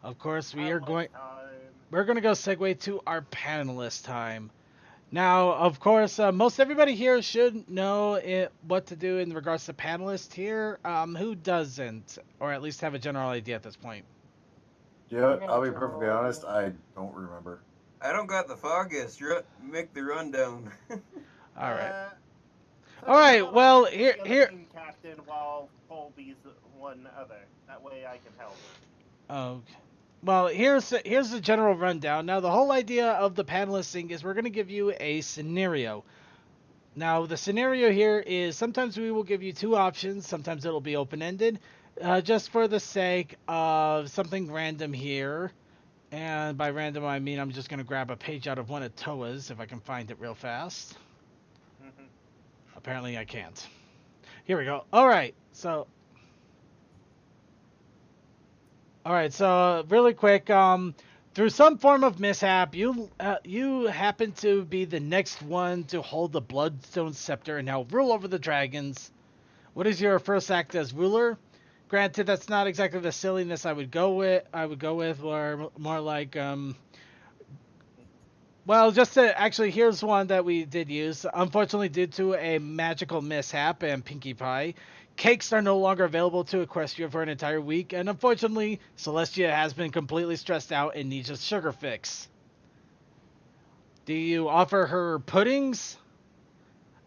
Of course, we're going to go segue to our panelist time. Now, of course, most everybody here should know what to do in regards to panelists here. Who doesn't, or at least have a general idea at this point? Yeah, I'll be perfectly honest. I don't remember. I don't got the foggiest. Make the rundown. All right. So All how right. about Well, I be the other team captain while Colby's one other? That way I can help. Okay. Well, here's the general rundown. Now, the whole idea of the panelisting is we're going to give you a scenario. Now, the scenario here is sometimes we will give you two options, sometimes it'll be open-ended, just for the sake of something random here. And by random, I mean I'm just going to grab a page out of one of Toa's if I can find it real fast. Apparently, I can't. Here we go. All right, so really quick, through some form of mishap, you happen to be the next one to hold the Bloodstone Scepter and now rule over the dragons. What is your first act as ruler? Granted, that's not exactly the silliness I would go with. Or more like, well, actually, here's one that we did use. Unfortunately, due to a magical mishap and Pinkie Pie, cakes are no longer available to Equestria for an entire week, and unfortunately, Celestia has been completely stressed out and needs a sugar fix. Do you offer her puddings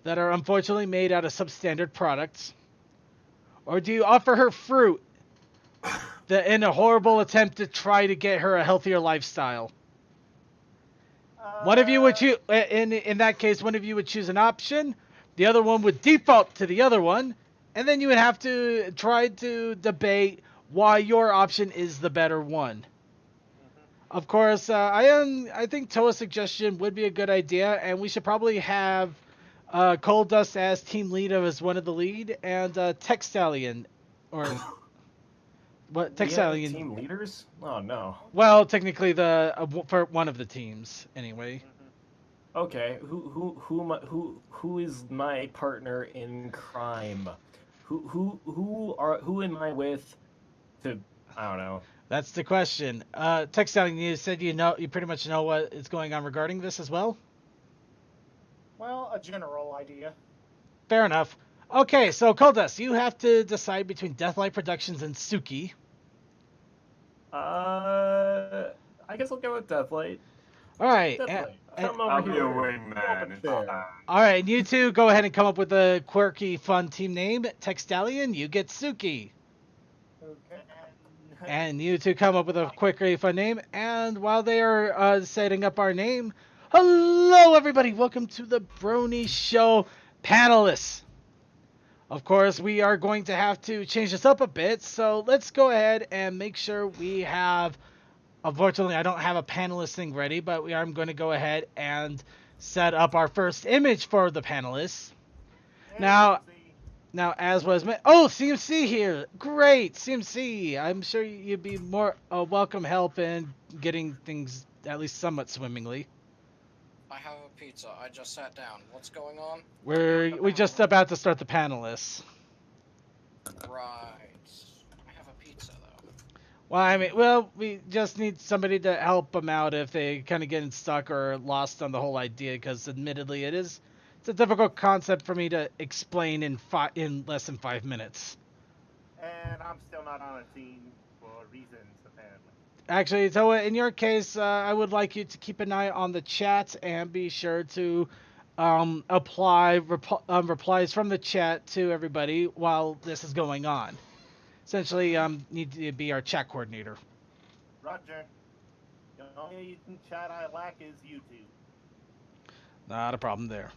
that are unfortunately made out of substandard products? Or do you offer her fruit in a horrible attempt to try to get her a healthier lifestyle? One of you would choose, in that case, one of you would choose an option. The other one would default to the other one. And then you would have to try to debate why your option is the better one. Of course, I think Toa's suggestion would be a good idea. And we should probably have Coal Dust as team leader as one of the lead. And Textalion, or... What Textalion? Team leaders? Oh no. Well, technically for one of the teams, anyway. Okay, who is my partner in crime? Who am I with? I don't know. That's the question. Textalion, you said you pretty much know what is going on regarding this as well. Well, a general idea. Fair enough. Okay, so Coldust, you have to decide between Deathlight Productions and Suki. I guess I'll go with Deathlight. All right. I'll be a wingman. All right, you two go ahead and come up with a quirky, fun team name. Textalion, you get Suki. Okay. And you two come up with a quirky, fun name. And while they are setting up our name, hello everybody, welcome to the Brony Show Panelists. Of course, we are going to have to change this up a bit, so let's go ahead and make sure we have... Unfortunately, I don't have a panelist thing ready, but I'm going to go ahead and set up our first image for the panelists. Now, as was... Oh, CMC here! Great, CMC! I'm sure you'd be more welcome help in getting things at least somewhat swimmingly. I have a pizza. I just sat down. What's going on? We're just about to start the panelists. Right. I have a pizza, though. Well, we just need somebody to help them out if they kind of get stuck or lost on the whole idea, because admittedly it's a difficult concept for me to explain in less than 5 minutes. And I'm still not on a team for reasons, apparently. Actually, Toa, in your case, I would like you to keep an eye on the chat and be sure to apply replies from the chat to everybody while this is going on. Essentially, need to be our chat coordinator. Roger. The only chat I lack is YouTube. Not a problem there.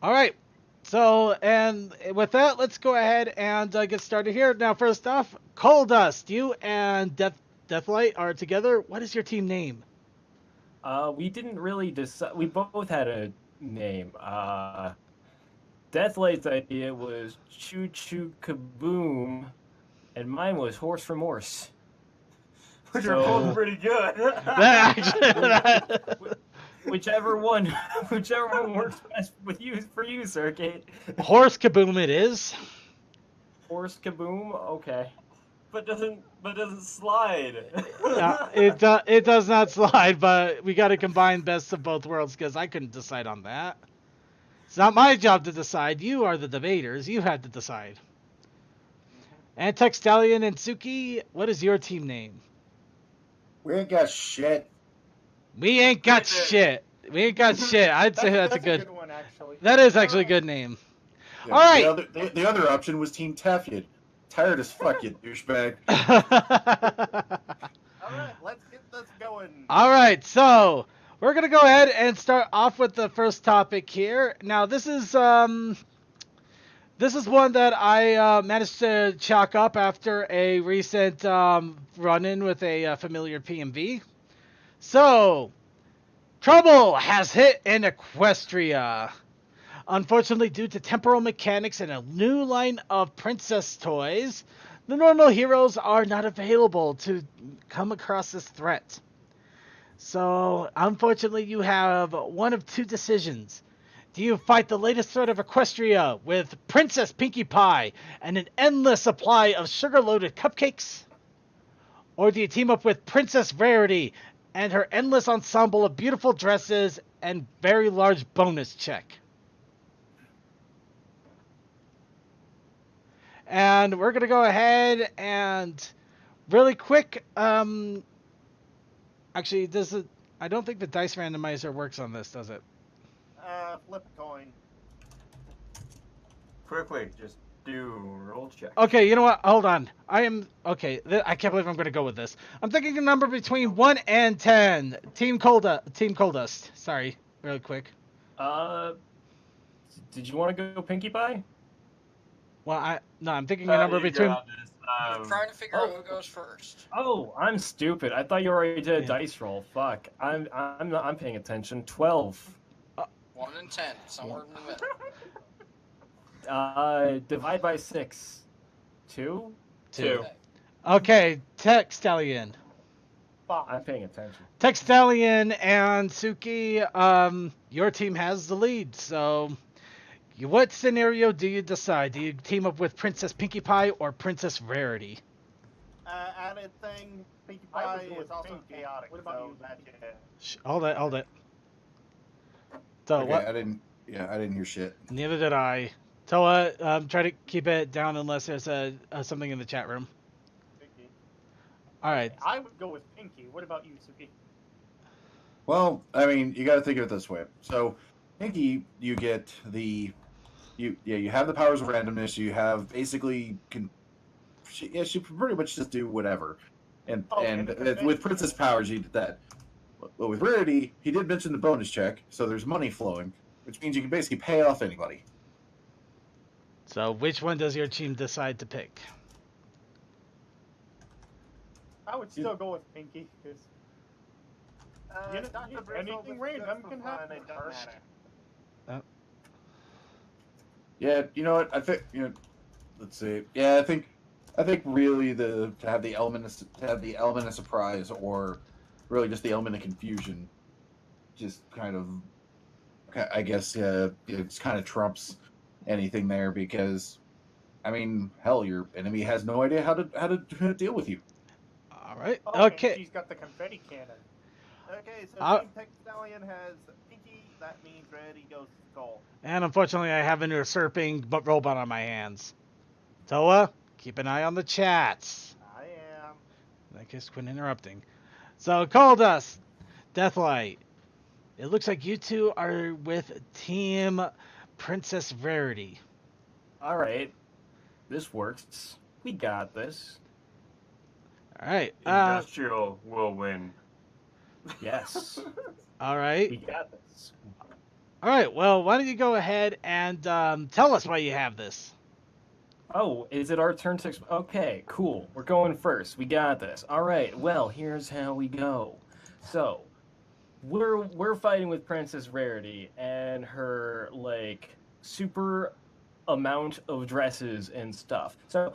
All right. So, and with that, let's go ahead and get started here. Now, first off, Coal Dust, you and Deathlight are together. What is your team name? We didn't really decide. We both had a name. Deathlight's idea was Choo Choo Kaboom, and mine was Horse Remorse. Which are both pretty good. Whichever one works best for you, Circuit. Horse Kaboom it is. Horse Kaboom, okay. But doesn't But it doesn't slide. It does not slide, but we got to combine best of both worlds because I couldn't decide on that. It's not my job to decide. You are the debaters. You had to decide. And Textalion and Suki, what is your team name? We ain't got shit. We ain't got shit. We ain't got shit. I'd say that's a good. one, actually. That is actually a good name. Yeah, All right. The other option was Team Taffy. Tired as fuck, you douchebag. All right, let's get this going. All right, so we're gonna go ahead and start off with the first topic here. Now, this is one that I managed to chalk up after a recent run-in with a familiar PMV. So, trouble has hit in Equestria. Unfortunately, due to temporal mechanics and a new line of princess toys, the normal heroes are not available to come across this threat. So, unfortunately, you have one of two decisions. Do you fight the latest threat of Equestria with Princess Pinkie Pie and an endless supply of sugar-loaded cupcakes? Or do you team up with Princess Rarity and her endless ensemble of beautiful dresses and very large bonus check? And we're going to go ahead and really quick, actually, I don't think the dice randomizer works on this, does it? Flip a coin. Quickly, just do roll check. Okay, you know what? Hold on. I can't believe I'm going to go with this. I'm thinking a number between 1 and 10. Team Coldust. Sorry, really quick. Did you want to go Pinkie Pie? Well, I'm thinking a number between. I'm trying to figure out who goes first. Oh, I'm stupid. I thought you already did a Yeah. dice roll. Fuck. I'm paying attention. 12. 1 and 10, somewhere in the middle. Divide by 6. 2? 2. Okay, Textalion. I'm paying attention. Textalion and Suki, your team has the lead, so what scenario do you decide? Do you team up with Princess Pinkie Pie or Princess Rarity? Added thing, Pinkie Pie is also chaotic. What about you? Hold it. So Okay, what? I didn't hear shit. Neither did I. Toa, try to keep it down unless there's something in the chat room. Pinkie. All right. I would go with Pinkie. What about you, Suki? Well, I mean, you got to think of it this way. So, Pinkie, you get you have the powers of randomness. You have basically she can pretty much just do whatever. And with Princess powers, you did that. But with Rarity, he did mention the bonus check, so there's money flowing, which means you can basically pay off anybody. So which one does your team decide to pick? I would still go with Pinkie because anything random can happen first. Yeah, you know what? I think let's see. Yeah, I think really to have the element of surprise, or really just the element of confusion, just kind of, I guess, it's kind of trumps anything there, because, I mean, hell, your enemy has no idea how to deal with you. All right. Oh, Okay. She's got the confetti cannon. Okay, so Team Textalion has Pinkie. That means Rarity goes to Skull. And unfortunately, I have an usurping robot on my hands. Toa, keep an eye on the chats. I am. In that case, quit interrupting. So, Coldust, Deathlight. It looks like you two are with Team Princess Rarity. All right. This works. We got this. All right. Industrial will win. Yes. All right. We got this. All right. Well, why don't you go ahead and tell us why you have this? Oh, is it our turn to... Okay, cool. We're going first. We got this. All right. Well, here's how we go. So, we're fighting with Princess Rarity and her, like, super amount of dresses and stuff. So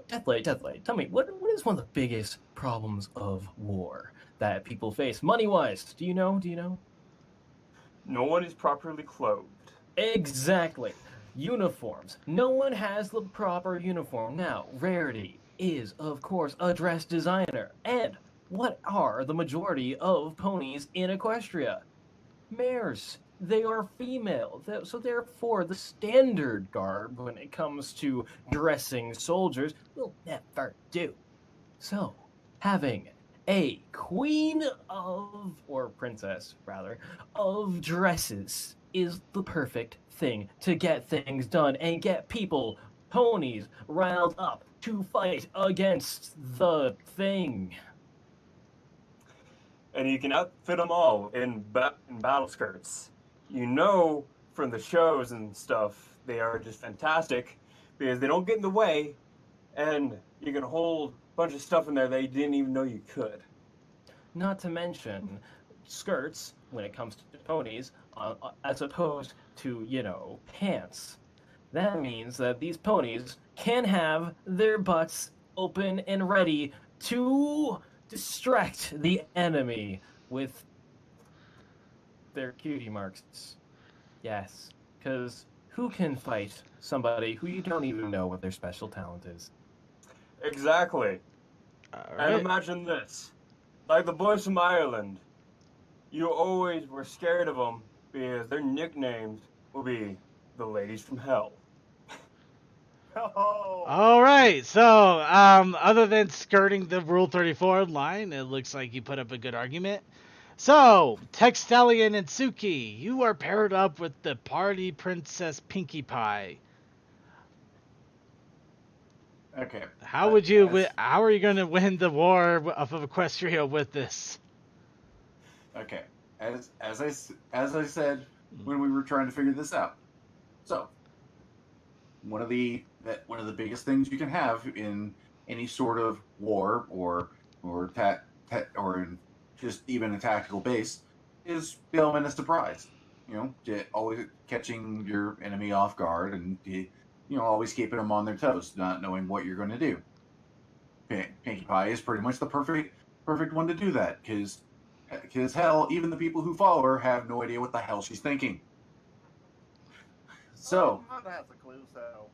Deathlight, tell me, what is one of the biggest problems of war that people face, money-wise? Do you know? No one is properly clothed. Exactly. Uniforms. No one has the proper uniform. Now, Rarity, is, of course, a dress designer. And what are the majority of ponies in Equestria? Mares. They are female, so therefore the standard garb when it comes to dressing soldiers will never do. So, having a queen of, or princess rather, of dresses is the perfect thing to get things done and get people, ponies, riled up to fight against the thing. And you can outfit them all in battle skirts. You know from the shows and stuff, they are just fantastic because they don't get in the way, and you can hold a bunch of stuff in there that you didn't even know you could. Not to mention skirts when it comes to ponies, as opposed to, pants. That means that these ponies can have their butts open and ready to distract the enemy with their cutie marks. Yes, because who can fight somebody who you don't even know what their special talent is? Exactly. And imagine this. Like the boys from Ireland, you always were scared of them because their nicknames will be the ladies from hell. Oh. All right. So, other than skirting the Rule 34 line, it looks like you put up a good argument. So, Textalion and Suki, you are paired up with the party princess Pinkie Pie. Okay. How would you? How are you going to win the war of Equestria with this? Okay. As I said when we were trying to figure this out. So, one of the biggest things you can have in any sort of war or just even a tactical base is the element of surprise. Always catching your enemy off guard and always keeping them on their toes, not knowing what you're going to do. Pinkie Pie is pretty much the perfect one to do that because hell, even the people who follow her have no idea what the hell she's thinking. So, Honda has a clue, so.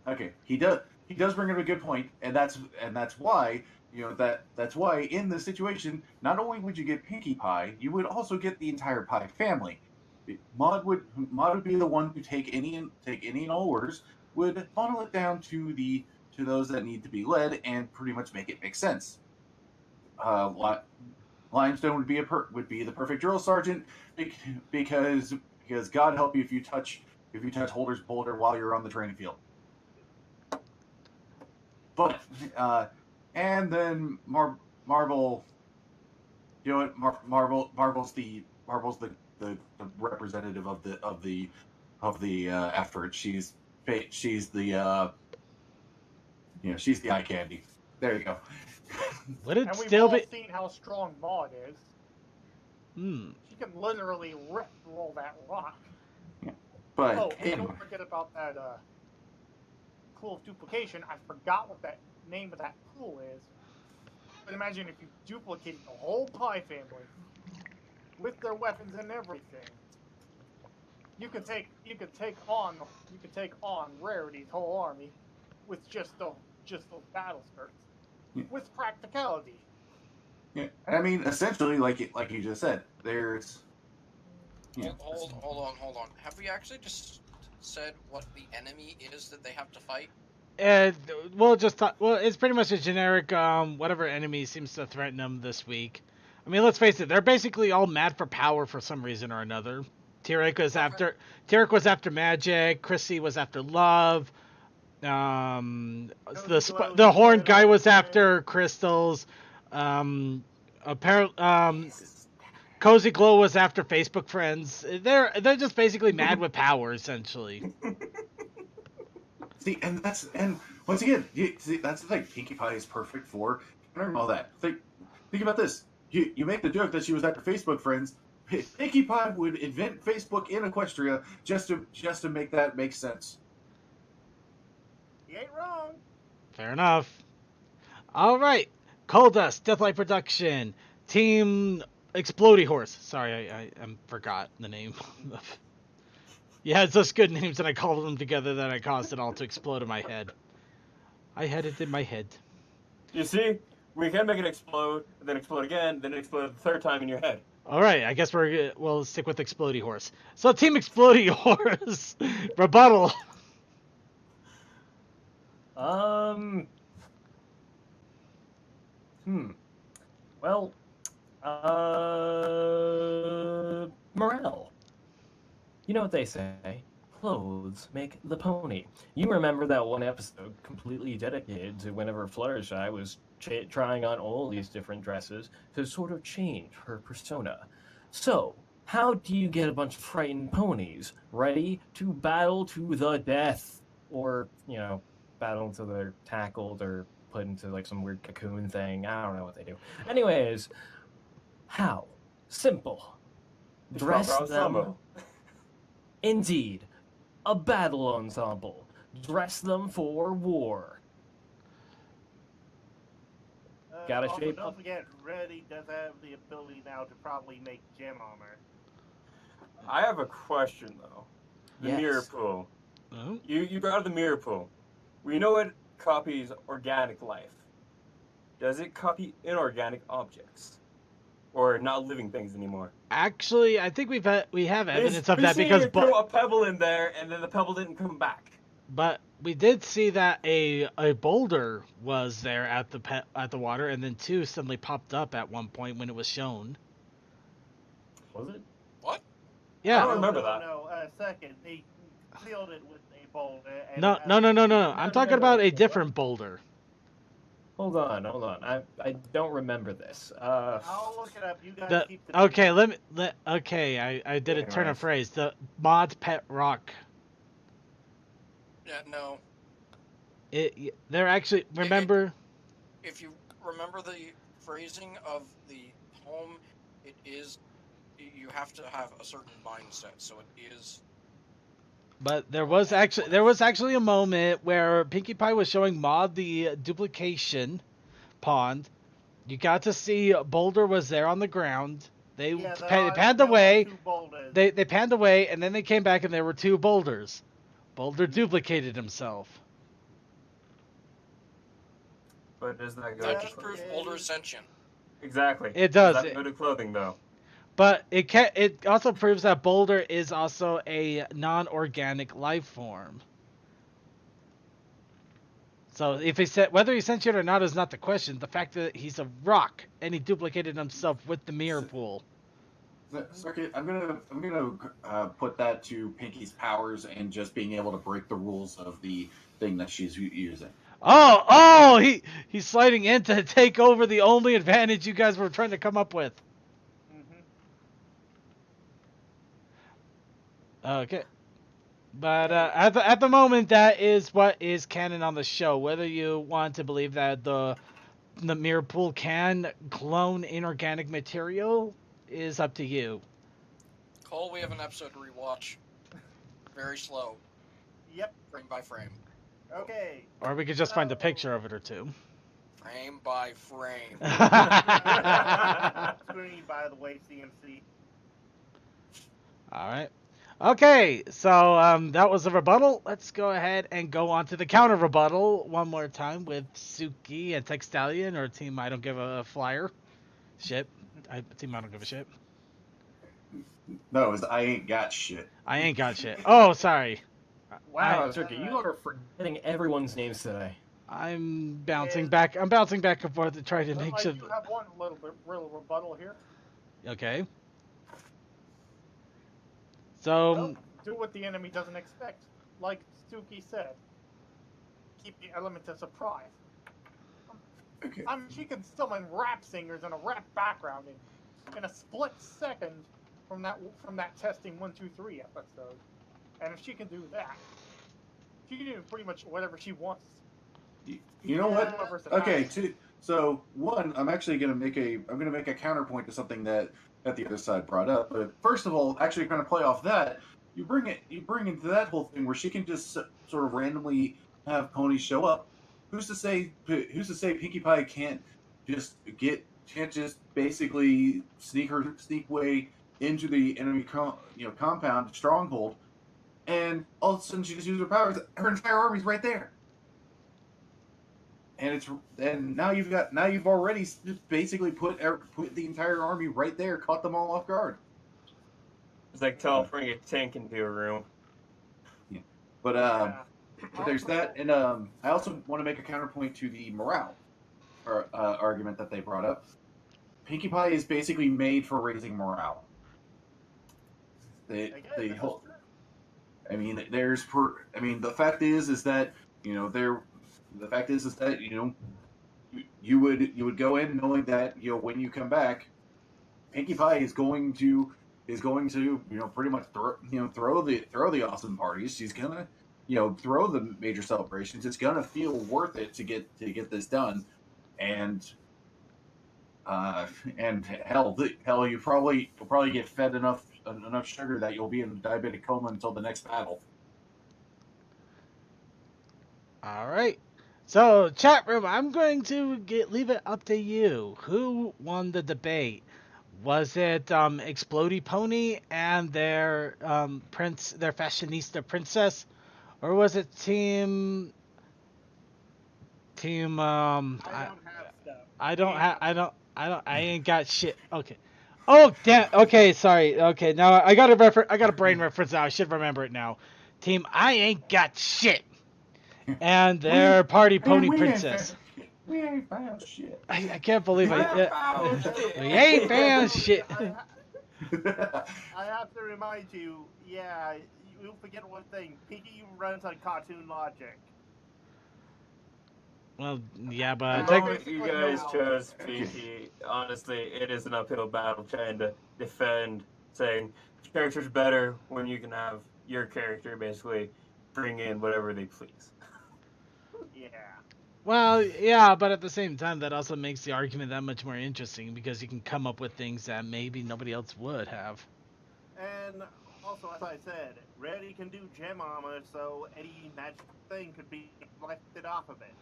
Okay, he does bring up a good point, and that's why that's why in this situation, not only would you get Pinkie Pie, you would also get the entire Pie family. Maud would be the one to take any and all orders, would funnel it down to those that need to be led, and pretty much make it make sense. Limestone would be the perfect drill sergeant because God help you if you touch Holder's boulder while you're on the training field. But and then Marble, Marble's the representative of the effort. She's the she's the eye candy. There you go. Would it And we've still all be? seen how strong Maud is. She can literally rip roll that rock. Yeah. But Oh, and don't forget about that pool of duplication. I forgot what that name of that pool is. But imagine if you duplicated the whole Pie family with their weapons and everything. You could take on Rarity's whole army with just those battle skirts. Yeah. With practicality. Yeah, I mean, essentially, like you just said, there's. Yeah. Hold on. Have we actually just said what the enemy is that they have to fight? It's pretty much a generic whatever enemy seems to threaten them this week. I mean, let's face it, they're basically all mad for power for some reason or another. Tyrek was after magic. Chrissy was after love. The horned guy was after crystals. Cozy Glow was after Facebook friends. They're just basically mad with power, essentially. See, and once again, that's the thing. Pinkie Pie is perfect for all that. Think about this. You make the joke that she was after Facebook friends. Pinkie Pie would invent Facebook in Equestria just to make that make sense. You ain't wrong. Fair enough. All right, Coldust, Deathlight Production, Team Explodey Horse. Sorry, I forgot the name. Yeah, it's just good names, and I called them together, then I caused it all to explode in my head. I had it in my head. You see, we can make it explode, and then explode again, then explode the third time in your head. All right, I guess we'll stick with Explodey Horse. So, Team Explodey Horse, rebuttal. Well, morale. You know what they say, clothes make the pony. You remember that one episode completely dedicated to whenever Fluttershy was trying on all these different dresses to sort of change her persona. So, how do you get a bunch of frightened ponies ready to battle to the death? Or, you know, battle until they're tackled or put into like some weird cocoon thing. I don't know what they do. Anyways, how? Simple. Dress them. Ensemble. Indeed. A battle ensemble. Dress them for war. Gotta also, shape don't up. forget, Reddy does have the ability now to probably make gem armor. I have a question though. The Yes. mirror pool. Oh. You brought up the mirror pool. We know it copies organic life. Does it copy inorganic objects, or not living things anymore? Actually, I think we have evidence of We've that seen because you throw a pebble in there, and then the pebble didn't come back. but we did see that a boulder was there at the water, and then two suddenly popped up at one point when it was shown. Was it? What? Yeah. I don't remember that. No, second. They filled it with a boulder. And No. I'm talking about a different boulder. Hold on. I don't remember this. I'll look it up. You guys The keep the okay, I did a turn of Anyways. phrase. The mod's pet rock. Yeah, no. They're actually remember. If you remember the phrasing of the poem, it is you have to have a certain mindset. So it is. But there was actually a moment where Pinkie Pie was showing Maud the duplication pond. You got to see Boulder was there on the ground. They panned away. They panned away, and then they came back, and there were two boulders. Boulder duplicated himself. But does that go? That just proves Boulder sentient. Exactly. It does. Does that go to clothing though? But it also proves that Boulder is also a non-organic life form. So if he said whether he's sentient or not is not the question. The fact that he's a rock and he duplicated himself with the mirror pool. Circuit, I'm gonna put that to Pinky's powers and just being able to break the rules of the thing that she's using. Oh, he's sliding in to take over the only advantage you guys were trying to come up with. Okay. But at the moment, that is what is canon on the show. Whether you want to believe that the mirror pool can clone inorganic material is up to you. Cole, we have an episode to rewatch. Very slow. Yep. Frame by frame. Okay. Or we could just find a picture of it or two. Frame by frame. Screen, by the way, CMC. All right. Okay, so that was a rebuttal. Let's go ahead and go on to the counter rebuttal one more time with Suki and Textalion, or Team I Don't Give a Flyer. Team I Don't Give a Shit. No, it's I ain't got shit. I ain't got shit. Oh, sorry. Wow, Turkey, you are forgetting everyone's names today. I'm bouncing back. I'm bouncing back and forth to try to make sure. I do have one little rebuttal here. Okay. So. Well, do what the enemy doesn't expect. Like Suki said, keep the element of surprise. Okay. I mean, she can summon rap singers in a rap background in a split second from that testing 1, 2, 3 episode. And if she can do that, she can do pretty much whatever she wants. You know what? Okay, so one, I'm actually gonna make a counterpoint to something that the other side brought up. But first of all, actually kind of play off that, you bring into that whole thing where she can just sort of randomly have ponies show up. Who's to say Pinkie Pie can't just basically sneak way into the enemy compound stronghold and all of a sudden she just used her powers. Her entire army's right there. And now you've already just basically put the entire army right there, caught them all off guard. It's like teleporting a tank into a room. Yeah. But there's that, and I also want to make a counterpoint to the morale argument that they brought up. Pinkie Pie is basically made for raising morale. The fact is that you would go in knowing that when you come back, Pinkie Pie is going to pretty much throw the awesome parties. She's gonna throw the major celebrations. It's gonna feel worth it to get this done, and hell, you will probably get fed enough sugar that you'll be in a diabetic coma until the next battle. All right. So, chat room, I'm going to leave it up to you. Who won the debate? Was it Explodey Pony and their their fashionista princess, or was it team? I ain't got shit. Okay. Oh damn. Okay, sorry. Okay, now I got a brain reference now. I should remember it now. Team, I ain't got shit. And their party pony princess. We ain't found shit. I can't believe we ain't found shit. I have to remind you, you forget one thing. Pinkie runs on cartoon logic. Well, yeah, but The moment you guys chose Pinkie, honestly, it is an uphill battle trying to defend, saying character's better when you can have your character basically bring in whatever they please. Yeah. Well, yeah, but at the same time, that also makes the argument that much more interesting because you can come up with things that maybe nobody else would have. And also, as I said, Rarity can do gem armor, so any magic thing could be lifted off of it.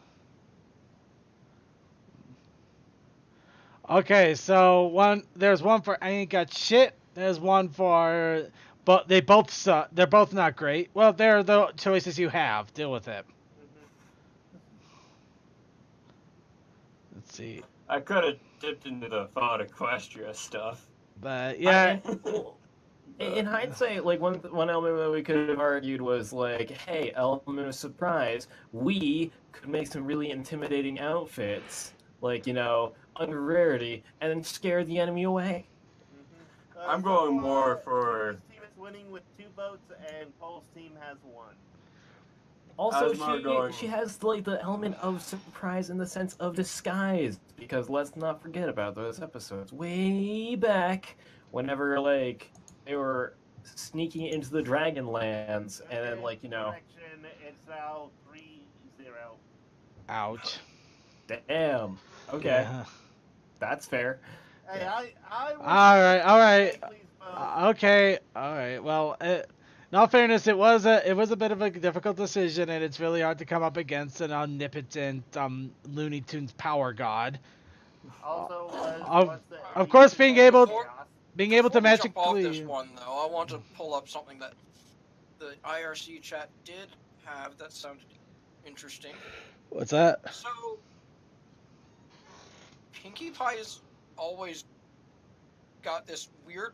Okay, so there's one for I ain't got shit. There's one for, but they both suck. They're both not great. Well, they're the choices you have. Deal with it. Let's see. I could have dipped into the Fauna Equestria stuff. But yeah. In hindsight, like one element that we could have argued was like, hey, element of surprise. We could make some really intimidating outfits, like under Rarity, and then scare the enemy away. I'm going more for. His team is winning with 2 votes, and Paul's team has 1. Also, she has like the element of surprise in the sense of disguise, because let's not forget about those episodes way back, whenever like they were sneaking into the Dragonlands, and then like Correction, it's now 3-0. Ouch. Damn. Okay. Yeah. That's fair. Hey, yeah. All right. Okay. All right. Well, in all fairness, it was a bit of a difficult decision, and it's really hard to come up against an omnipotent Looney Tunes power god. Also, of course, being able to magically. Off this one though, I want to pull up something that the IRC chat did have that sounded interesting. What's that? So, Pinkie Pie has always got this weird.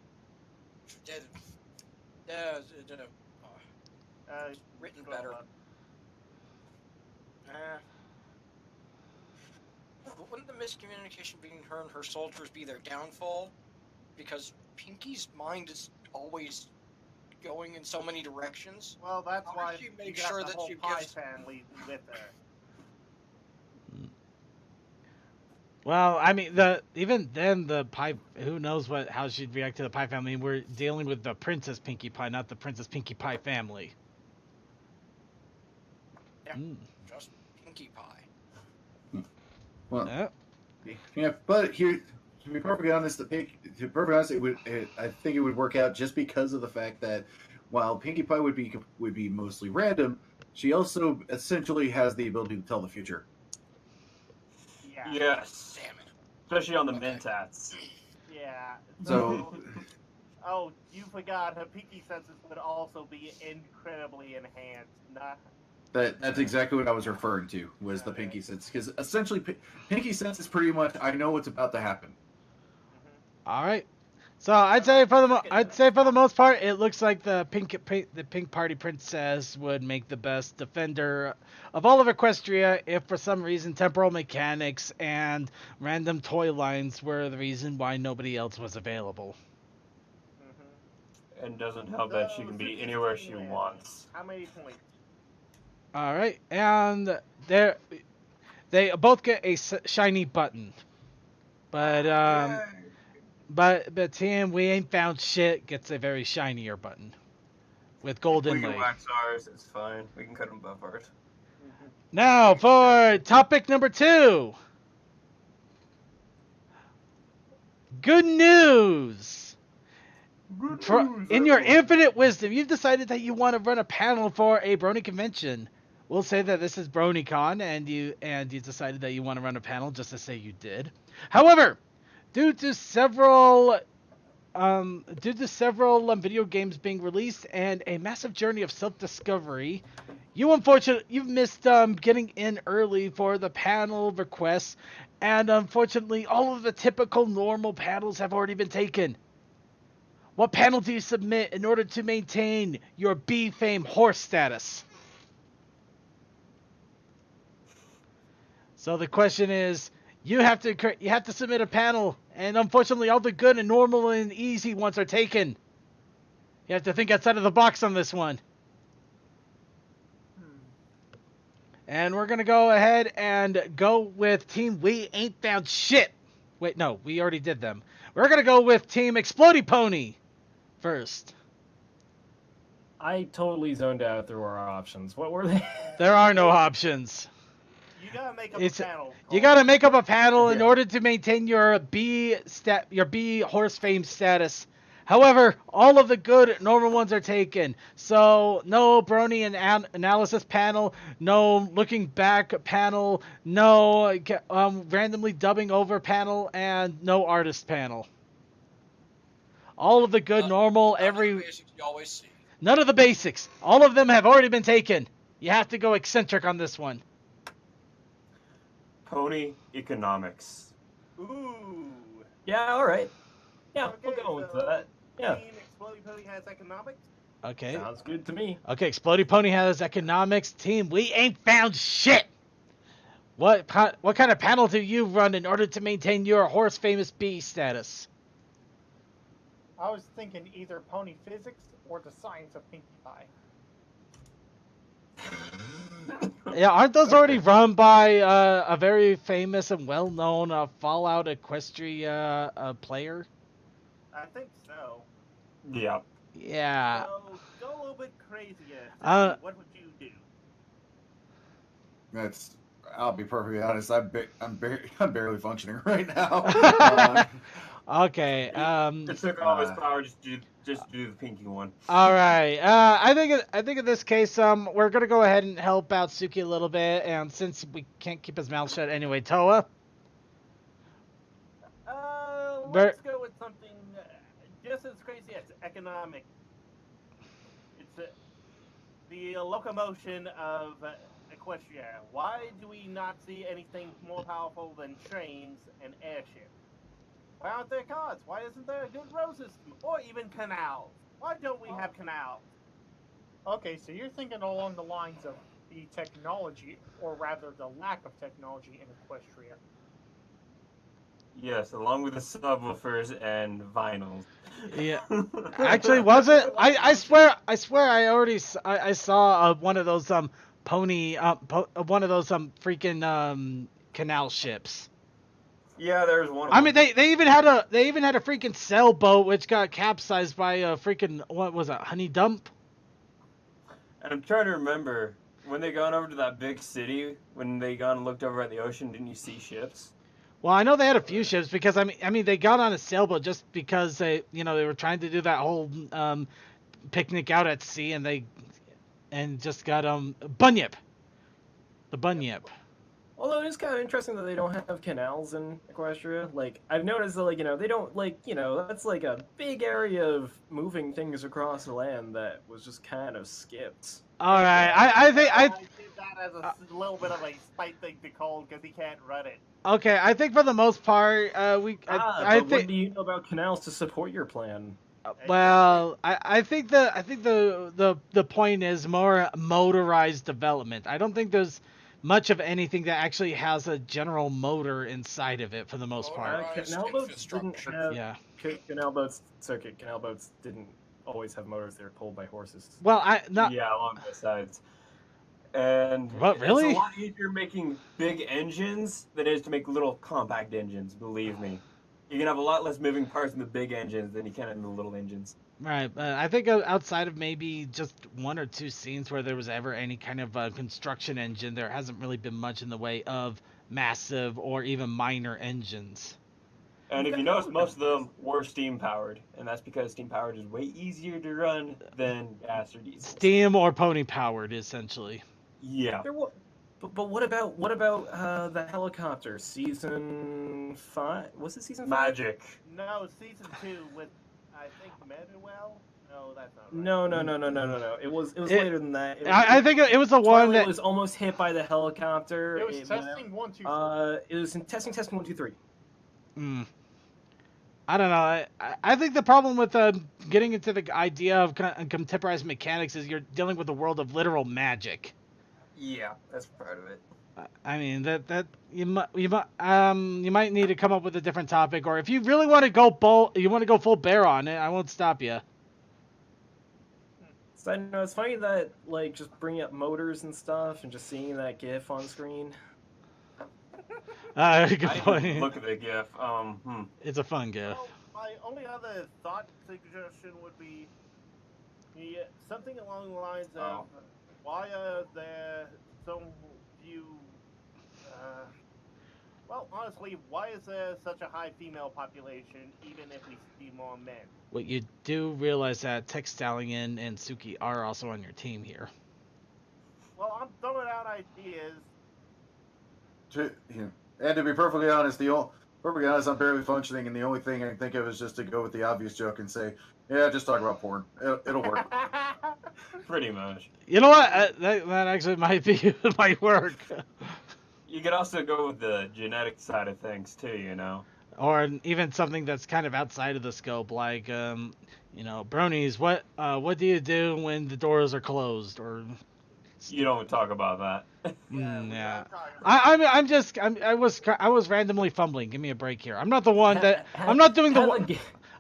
Written better. Wouldn't the miscommunication between her and her soldiers be their downfall? Because Pinkie's mind is always going in so many directions. Well, that's why she makes sure that she gives family with her. Well, I mean, even then, the Pie, who knows how she'd react to the Pie family. We're dealing with the Princess Pinkie Pie, not the Princess Pinkie Pie family. Yeah, just Pinkie Pie. Well, yeah, but here, to be perfectly honest, I think it would work out just because of the fact that while Pinkie Pie would be mostly random, she also essentially has the ability to tell the future. Yeah. Yes. Damn it. Especially on the Mentats. Yeah. So, Oh, you forgot her pinky senses would also be incredibly enhanced. Not That's exactly what I was referring to, was the pinky sense. Because essentially, pinky sense is pretty much, I know what's about to happen. All right. So I'd say for the most part, it looks like the pink party princess would make the best defender of all of Equestria if for some reason temporal mechanics and random toy lines were the reason why nobody else was available. And doesn't help that she can be anywhere she wants. How many points? All right, and they both get a shiny button, but But Tim, we ain't found shit gets a very shinier button with gold We inlay. can wax ours. It's fine. We can cut them buff ours. Now for topic number 2. Good news. In your infinite wisdom, you've decided that you want to run a panel for a Brony convention. We'll say that this is BronyCon, and you decided that you want to run a panel just to say you did. However, due to several video games being released and a massive journey of self-discovery, you've missed getting in early for the panel requests, and unfortunately, all of the typical normal panels have already been taken. What panel do you submit in order to maintain your B-Fame horse status? So the question is, you have to submit a panel, and unfortunately all the good and normal and easy ones are taken. You have to think outside of the box on this one. And we're going to go ahead and go with Team We Ain't Found Shit. Wait, no, we already did them. We're going to go with Team Explodey Pony first. I totally zoned out through our options. What were they? There are no options. You gotta make up a panel. You gotta make up a panel in order to maintain your B horse fame status. However, all of the good normal ones are taken. So no Brony and analysis panel, no looking back panel, no randomly dubbing over panel, and no artist panel. All of the good normal None of the basics you always see. None of the basics. All of them have already been taken. You have to go eccentric on this one. Pony economics. Ooh. Yeah, all right. Yeah, Okay, we'll go with so that. Yeah. Team Exploding Pony has economics. Okay. Sounds good to me. Okay, Exploding Pony has economics. Team, we ain't found shit. What kind of panel do you run in order to maintain your horse famous B status? I was thinking either pony physics or the science of Pinkie Pie. Yeah, aren't those already run by a very famous and well-known Fallout Equestria player? I think so. Yeah. Yeah. So go a little bit crazier. What would you do? I'll be perfectly honest. I'm barely functioning right now. Okay. It took all his power just to do the pinky one. All right. I think in this case, we're gonna go ahead and help out Suki a little bit, and since we can't keep his mouth shut anyway, Toa. Let's go with something just as crazy as economic. It's the locomotion of Equestria. Why do we not see anything more powerful than trains and airships? Why aren't there cars? Why isn't there a good road system? Or even canals? Why don't we have canals? Okay, so you're thinking along the lines of the technology, or rather the lack of technology in Equestria. Yes, along with the subwoofers and vinyls. Yeah. Actually, was it? I swear I saw one of those one of those freaking canal ships. Yeah, there's one. I mean, they even had a freaking sailboat which got capsized by a freaking, what was it, honey dump? And I'm trying to remember when they gone over to that big city. When they gone and looked over at the ocean, didn't you see ships? Well, I know they had a few ships because I mean they got on a sailboat just because they were trying to do that whole picnic out at sea, and just got bunyip. The bunyip. Although it is kind of interesting that they don't have canals in Equestria. Like, I've noticed that, like, they don't, like, that's like a big area of moving things across the land that was just kind of skipped. All right, I think I did that as a little bit of a spite thing to Cole because he can't run it. Okay, I think for the most part, I but think. what do you know about canals to support your plan? Well, I think the point is more motorized development. I don't think there's much of anything that actually has a general motor inside of it for the most part. Canal boats didn't have. Yeah. Canal boats didn't always have motors. They were pulled by horses. Well, Yeah, along both sides. And What, really? It's a lot easier making big engines than it is to make little compact engines, believe me. You can have a lot less moving parts in the big engines than you can in the little engines. Right. I think outside of maybe just one or two scenes where there was ever any kind of construction engine, there hasn't really been much in the way of massive or even minor engines. And if you notice, most of them were steam-powered, and that's because steam-powered is way easier to run than gas or diesel. Steam or pony-powered, essentially. Yeah. But what about the helicopter? Season 5? Was it season 5? Magic. No, season 2 with, I think, Manuel? No, that's not right. No. It was later than that. I think it was the one that was almost hit by the helicopter. It was testing 1, 2, 3. It was in testing 1, 2, 3. I don't know. I think the problem with getting into the idea of contemporized mechanics is you're dealing with the world of literal magic. Yeah, that's part of it. I mean that you might need to come up with a different topic, or if you really want to go full bear on it, I won't stop you. So I know it's funny that like just bringing up motors and stuff and just seeing that GIF on screen. Good I point. didn't look at the GIF. It's a fun GIF. Well, my only other thought suggestion would be something along the lines of why are there so few? Well, honestly, why is there such a high female population, even if we see more men? Well, you do realize that Tech Stallion and Suki are also on your team here. Well, I'm throwing out ideas. And to be perfectly honest, I'm barely functioning, and the only thing I can think of is just to go with the obvious joke and say, "Yeah, just talk about porn. It'll work." Pretty much. You know what? That actually might work. You could also go with the genetic side of things too, Or even something that's kind of outside of the scope, like bronies. What do you do when the doors are closed? Or you don't talk about that. Yeah. I was randomly fumbling. Give me a break here. I'm not the one that I'm not doing the one.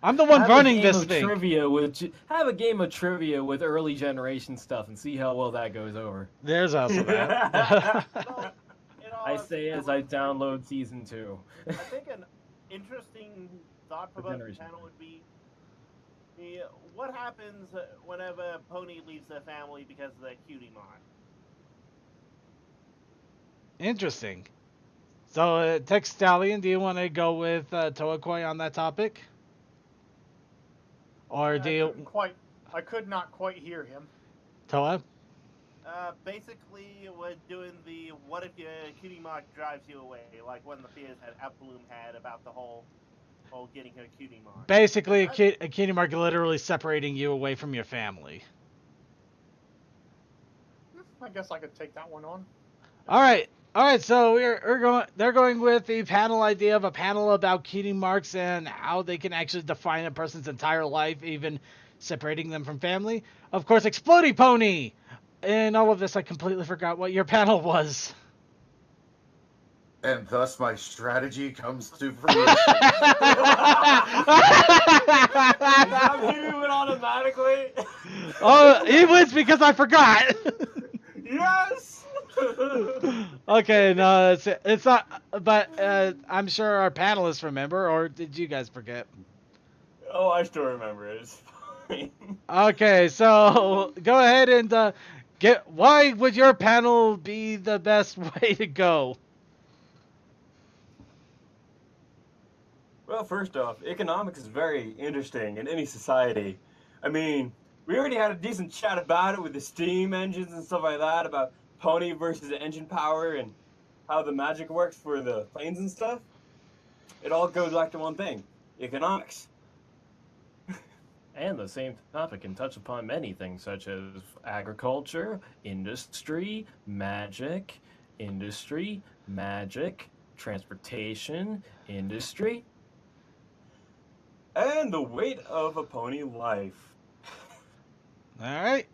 I'm the one running this thing. Have a game of trivia with early generation stuff and see how well that goes over. There's also that. I say as I download season 2. I think an interesting thought for the channel would be what happens whenever a pony leaves their family because of their cutie mark. Interesting. So, Tech Stallion, do you want to go with Toakoi on that topic? Or do you... I could not quite hear him. Toa? Basically, we're doing the what if your cutie mark drives you away, like when the fears had Appaloom had about the whole getting her cutie mark. Basically, a cutie mark literally separating you away from your family. I guess I could take that one on. All right. So they're going with the panel idea of a panel about cutie marks and how they can actually define a person's entire life, even separating them from family. Of course, Exploding Pony. In all of this, I completely forgot what your panel was. And thus my strategy comes to fruition. He went automatically. Oh, he wins because I forgot. Yes. Okay, no, it's not. But I'm sure our panelists remember, or did you guys forget? Oh, I still remember it. It's fine. Okay, so go ahead and why would your panel be the best way to go? Well, first off, economics is very interesting in any society. I mean, we already had a decent chat about it with the steam engines and stuff like that, about pony versus engine power and how the magic works for the planes and stuff, it all goes back to one thing: economics. And the same topic can touch upon many things such as agriculture, industry, magic, transportation, industry. And the weight of a pony life. All right.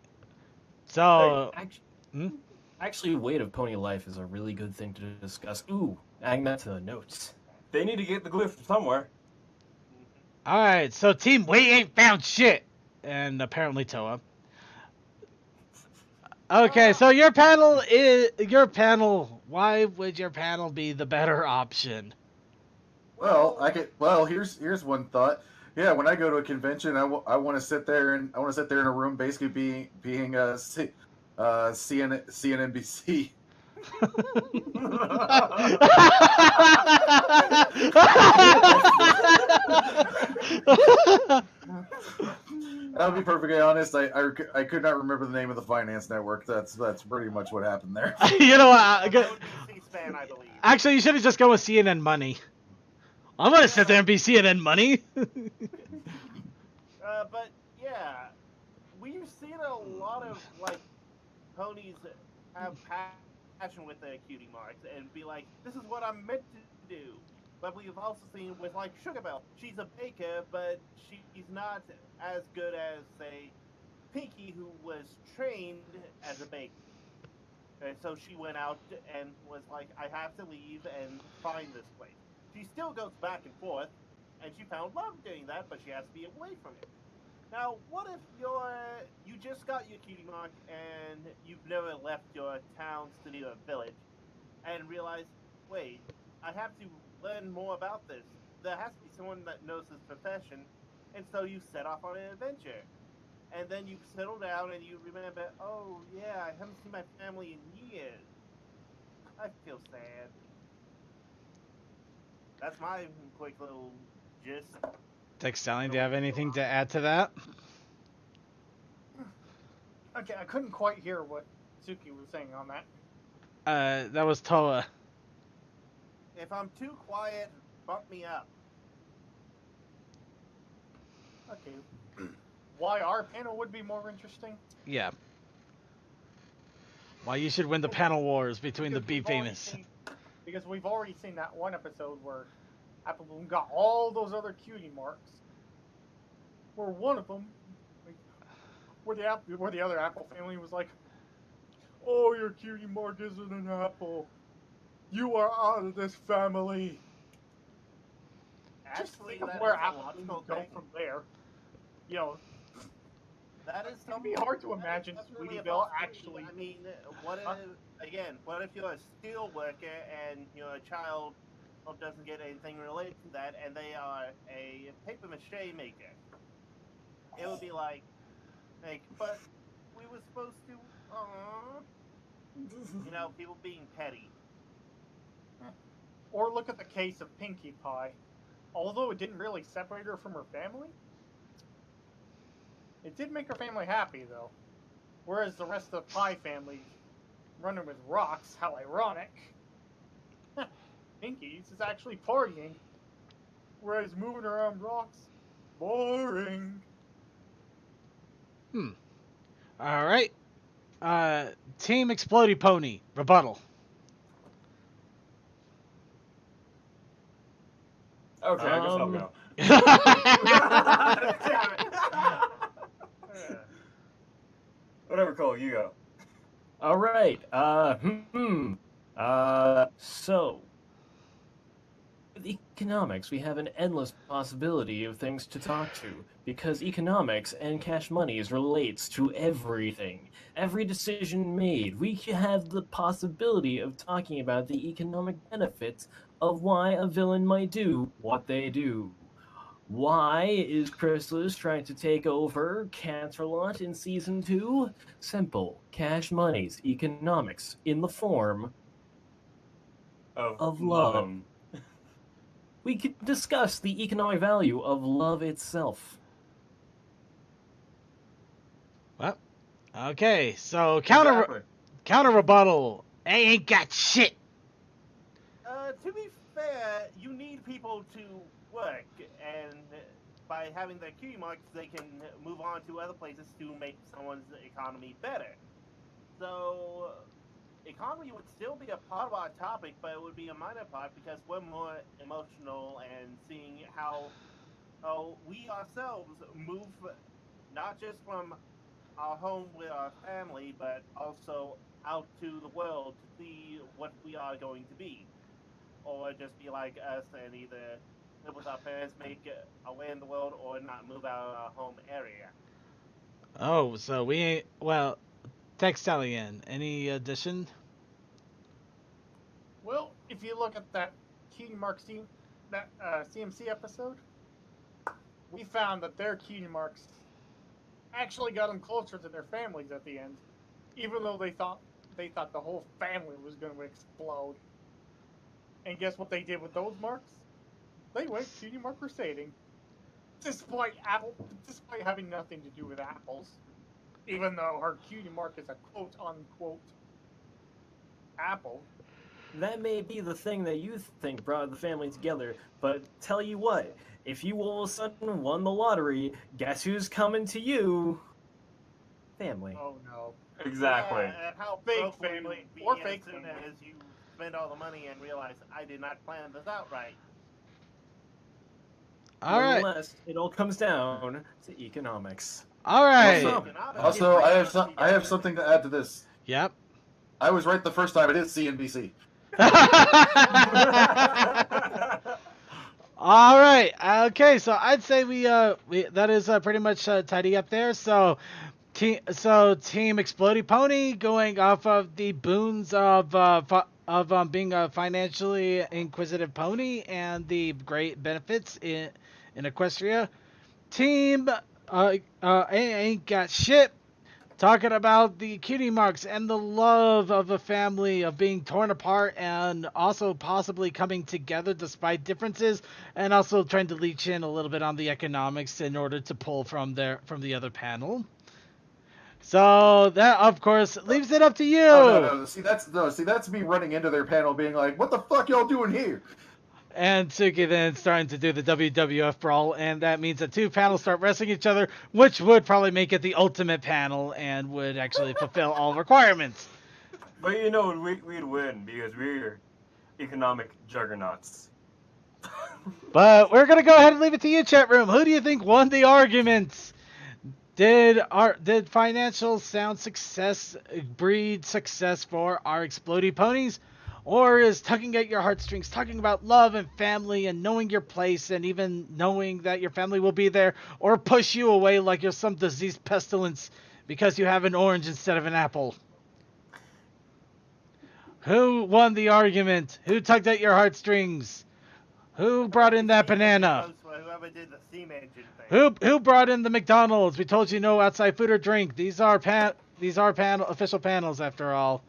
So, Actually, weight of pony life is a really good thing to discuss. Ooh, adding that to the notes. They need to get the glue from somewhere. all right. So, Team We Ain't Found Shit, and apparently Toa. Okay, so your panel. Why would your panel be the better option? Well, here's one thought. Yeah, when I go to a convention, I want to sit there in a room, basically being CNNBC. I'll be perfectly honest. I could not remember the name of the finance network. That's pretty much what happened there. You know what? C-SPAN, I believe. Actually, you should have just gone with CNN Money. I'm gonna sit there and be CNN Money. But yeah, we've seen a lot of like ponies have passion with their cutie marks and be like, "This is what I'm meant to do." But we've also seen with like Sugarbelle, she's a baker, but she's not as good as say Pinky, who was trained as a baker. And so she went out and was like, "I have to leave and find this place." She still goes back and forth, and she found love doing that, but she has to be away from it. Now, what if you just got your cutie mark and you've never left your town, city, or village, and realize, wait, I have to learn more about this. There has to be someone that knows this profession, and so you set off on an adventure. And then you settle down and you remember, oh yeah, I haven't seen my family in years. I feel sad. That's my quick little gist. Textelling, do you have anything to add to that? Okay, I couldn't quite hear what Suki was saying on that. That was Toa. If I'm too quiet, bump me up. Okay. Why our panel would be more interesting? Yeah. Why you should win the panel wars between the Be Famous. Because we've already seen that one episode where Apple Bloom got all those other cutie marks. Where one of them, where the other Apple family was like, "Oh, your cutie mark isn't an apple. You are out of this family." Actually, Just think of that where is a Apple logical Bloom would go thing. from there. You know, That is it'd be hard to imagine definitely a Sweetyville possibility. actually. I mean, what if you're a steel worker and your child doesn't get anything related to that, and they are a paper mache maker? It would be like, but we were supposed to. People being petty. Or look at the case of Pinkie Pie. Although it didn't really separate her from her family, it did make her family happy, though. Whereas the rest of the Pie family running with rocks, how ironic. Pinkie's is actually partying, whereas moving around rocks, boring. All right. Team Explodey Pony, rebuttal. Okay, I guess I'll go. Whatever, Cole, you go. All right. So, with economics, we have an endless possibility of things to talk to, because economics and cash monies relates to everything. Every decision made, we have the possibility of talking about the economic benefits of why a villain might do what they do. Why is Chrysalis trying to take over Canterlot in Season 2? Simple. Cash monies, economics, in the form of love. We could discuss the economic value of love itself. Well, okay, so counter rebuttal. I ain't got shit. To be fair, you need people to work, and by having their cutie marks, they can move on to other places to make someone's economy better. So, economy would still be a part of our topic, but it would be a minor part because we're more emotional and seeing how we ourselves move not just from our home with our family, but also out to the world to see what we are going to be. Or just be like us and either live with our parents, make our way in the world, or not move out of our home area. Oh, so we ain't. Well, Textalian, any addition? Well, if you look at that cutie mark CMC episode, we found that their cutie marks actually got them closer to their families at the end, even though they thought the whole family was going to explode. And guess what they did with those marks? They went cutie mark crusading, despite having nothing to do with apples. Even though her cutie mark is a quote unquote apple. That may be the thing that you think brought the family together, but tell you what, if you all of a sudden won the lottery, guess who's coming to you? Family. Oh no. Exactly. Yeah, and how Fake broke will family, you be or as fake soon family. as you spend all the money and realize I did not plan this out right. All right. Nonetheless, it all comes down to economics. All right. Also, I have something to add to this. Yep. I was right the first time. It is CNBC. All right. Okay. So I'd say we that is pretty much tidy up there. So team Explodey Pony going off of the boons of being a financially inquisitive pony and the great benefits in Equestria. Team ain't got shit. Talking about the cutie marks and the love of a family of being torn apart and also possibly coming together despite differences, and also trying to leech in a little bit on the economics in order to pull from the other panel. So that of course leaves it up to you. Oh, no. See that's me running into their panel being like, what the fuck y'all doing here? And Suki then starting to do the WWF brawl, and that means that two panels start wrestling each other, which would probably make it the ultimate panel and would actually fulfill all requirements. But you know, we'd win because we're economic juggernauts. But we're going to go ahead and leave it to you, chat room. Who do you think won the arguments? Did financial sound success breed success for our Explodey Ponies? Or is tugging at your heartstrings, talking about love and family and knowing your place and even knowing that your family will be there, or push you away like you're some disease pestilence because you have an orange instead of an apple? Who won the argument? Who tugged at your heartstrings? Who brought in that banana? Whoever did the steam engine thing. Who brought in the McDonald's? We told you no outside food or drink. These are official panels after all.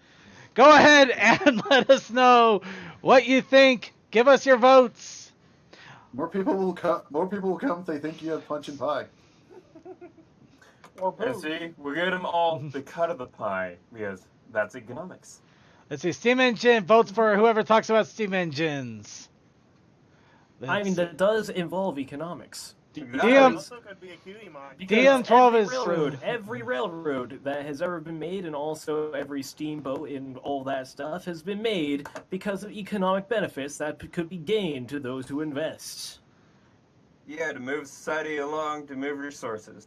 Go ahead and let us know what you think. Give us your votes. More people will come if they think you have punch and pie. Or And boo. see, we'll give them all the cut of the pie because that's economics. Let's see. Steam engine votes for whoever talks about steam engines. I mean, that does involve economics. DM Also could be a cutie mark. Because DM12 every is railroad, every railroad that has ever been made, and also every steamboat and all that stuff has been made because of economic benefits that could be gained to those who invest. Yeah, to move society along, to move resources.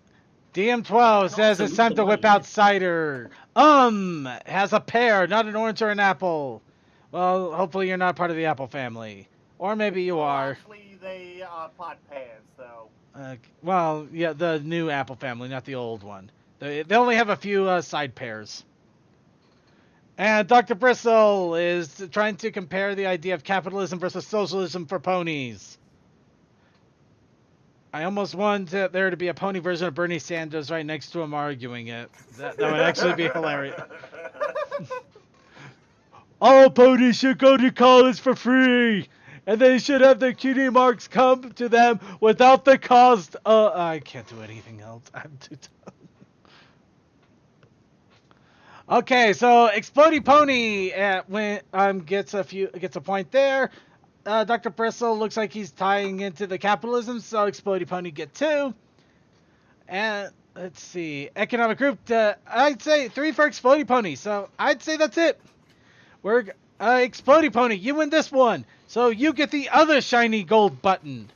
DM12 says it's time to whip out cider. Has a pear, not an orange or an apple. Well, hopefully you're not part of the apple family. Or maybe you are. Actually, they are pot pans, so. Well, yeah, the new apple family, not the old one. They only have a few side pairs. And Dr. Bristle is trying to compare the idea of capitalism versus socialism for ponies. I almost want there to be a pony version of Bernie Sanders right next to him arguing it. That would actually be hilarious. All ponies should go to college for free. And they should have their cutie marks come to them without the cost. I can't do anything else. I'm too Okay, so Explodey Pony gets a point there. Dr. Bristle looks like he's tying into the capitalism, so Explodey Pony get 2. And let's see, economic group. I'd say 3 for Explodey Pony. So I'd say that's it. We're Explodey Pony. You win this one, so you get the other shiny gold button,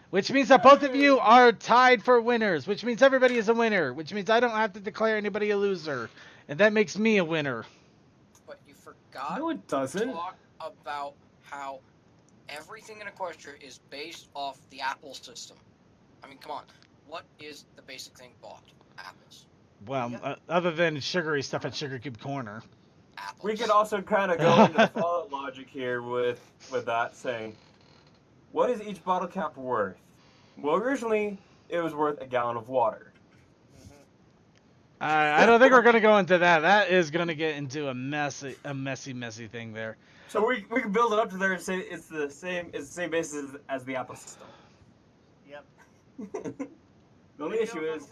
which means that both of you are tied for winners. Which means everybody is a winner. Which means I don't have to declare anybody a loser, and that makes me a winner. But you forgot No, it to doesn't. talk about how everything in Equestria is based off the Apple system. I mean, come on. What is the basic thing bought? Apples. Well, other than sugary stuff at Sugar Cube Corner. Apples. We could also kind of go into the follow logic here with that, saying, what is each bottle cap worth? Well, originally, it was worth a gallon of water. I don't think we're gonna go into that. That is gonna get into a messy thing there. So we can build it up to there and say it's the same basis as the Apple system. Yep. The only issue is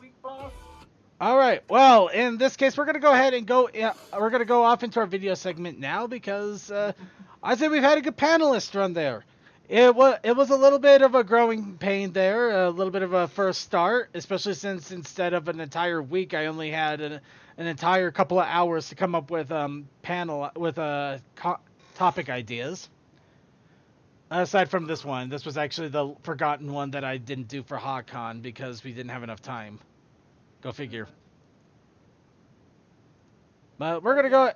All right. Well, in this case, we're gonna go ahead and go. We're gonna go off into our video segment now because I say we've had a good panelist run there. It was a little bit of a growing pain there, a little bit of a first start, especially since instead of an entire week, I only had an entire couple of hours to come up with topic ideas. Aside from this one, this was actually the forgotten one that I didn't do for Hahcon because we didn't have enough time. Go figure. But we're gonna go.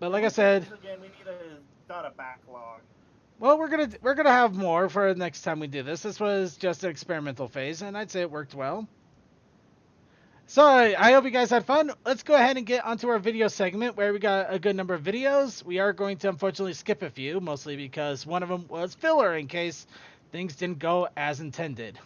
But like I said, again, we need a data backlog. well, we're gonna have more for next time we do this. This was just an experimental phase, and I'd say it worked well. So I hope you guys had fun. Let's go ahead and get onto our video segment where we got a good number of videos. We are going to unfortunately skip a few, mostly because one of them was filler in case things didn't go as intended.